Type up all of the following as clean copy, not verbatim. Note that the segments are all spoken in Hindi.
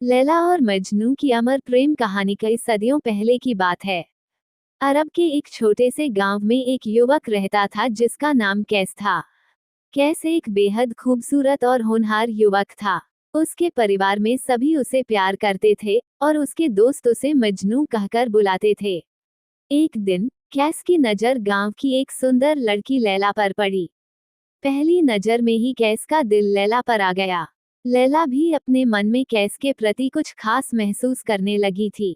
लैला और मजनू की अमर प्रेम कहानी कई सदियों पहले की बात है। अरब के एक छोटे से गांव में एक युवक रहता था जिसका नाम कैस था। कैस एक बेहद खूबसूरत और होनहार युवक था। उसके परिवार में सभी उसे प्यार करते थे और उसके दोस्त उसे मजनू कहकर बुलाते थे। एक दिन कैस की नजर गांव की एक सुंदर लड़की लैला पर पड़ी। पहली नजर में ही कैस का दिल लैला पर आ गया। लैला भी अपने मन में कैस के प्रति कुछ खास महसूस करने लगी थी।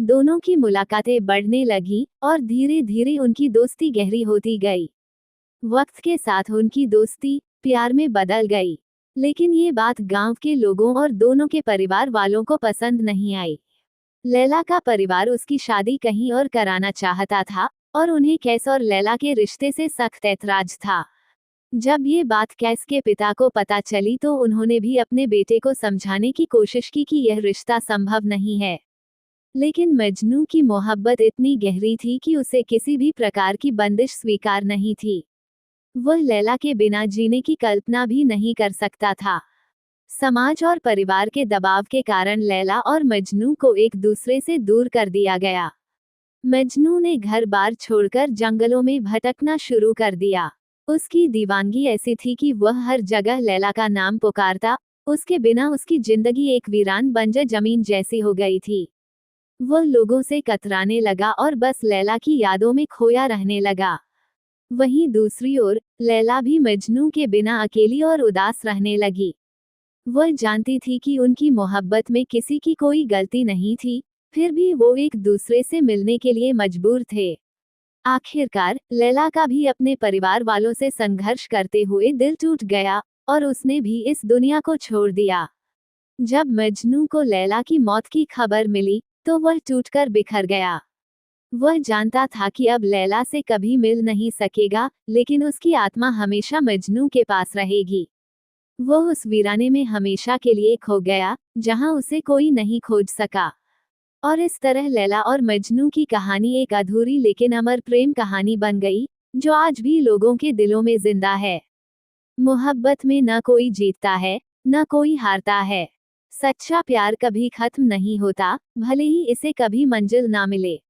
दोनों की मुलाकातें बढ़ने लगी और धीरे धीरे उनकी दोस्ती गहरी होती गई। वक्त के साथ उनकी दोस्ती प्यार में बदल गई। लेकिन ये बात गांव के लोगों और दोनों के परिवार वालों को पसंद नहीं आई। लैला का परिवार उसकी शादी कहीं और कराना चाहता था और उन्हें कैस और लैला के रिश्ते से सख्त ऐतराज था। जब ये बात कैस के पिता को पता चली तो उन्होंने भी अपने बेटे को समझाने की कोशिश की कि यह रिश्ता संभव नहीं है। लेकिन मजनू की मोहब्बत इतनी गहरी थी कि उसे किसी भी प्रकार की बंदिश स्वीकार नहीं थी। वह लैला के बिना जीने की कल्पना भी नहीं कर सकता था। समाज और परिवार के दबाव के कारण लैला और मजनू को एक दूसरे से दूर कर दिया गया। मजनू ने घर बार छोड़कर जंगलों में भटकना शुरू कर दिया। उसकी दीवानगी ऐसी थी कि वह हर जगह लैला का नाम पुकारता। उसके बिना उसकी जिंदगी एक वीरान बंजर जमीन जैसी हो गई थी। वह लोगों से कतराने लगा और बस लैला की यादों में खोया रहने लगा। वहीं दूसरी ओर लैला भी मजनू के बिना अकेली और उदास रहने लगी। वह जानती थी कि उनकी मोहब्बत में किसी की कोई गलती नहीं थी, फिर भी वो एक दूसरे से मिलने के लिए मजबूर थे। आखिरकार लैला का भी अपने परिवार वालों से संघर्ष करते हुए दिल टूट गया और उसने भी इस दुनिया को छोड़ दिया। जब मजनू को लैला की मौत की खबर मिली तो वह टूटकर बिखर गया। वह जानता था कि अब लैला से कभी मिल नहीं सकेगा, लेकिन उसकी आत्मा हमेशा मजनू के पास रहेगी। वह उस वीराने में हमेशा के लिए खो गया जहां उसे कोई नहीं खोज सका। और इस तरह लैला और मजनू की कहानी एक अधूरी लेकिन अमर प्रेम कहानी बन गई, जो आज भी लोगों के दिलों में जिंदा है। मोहब्बत में न कोई जीतता है, न कोई हारता है। सच्चा प्यार कभी खत्म नहीं होता, भले ही इसे कभी मंजिल ना मिले।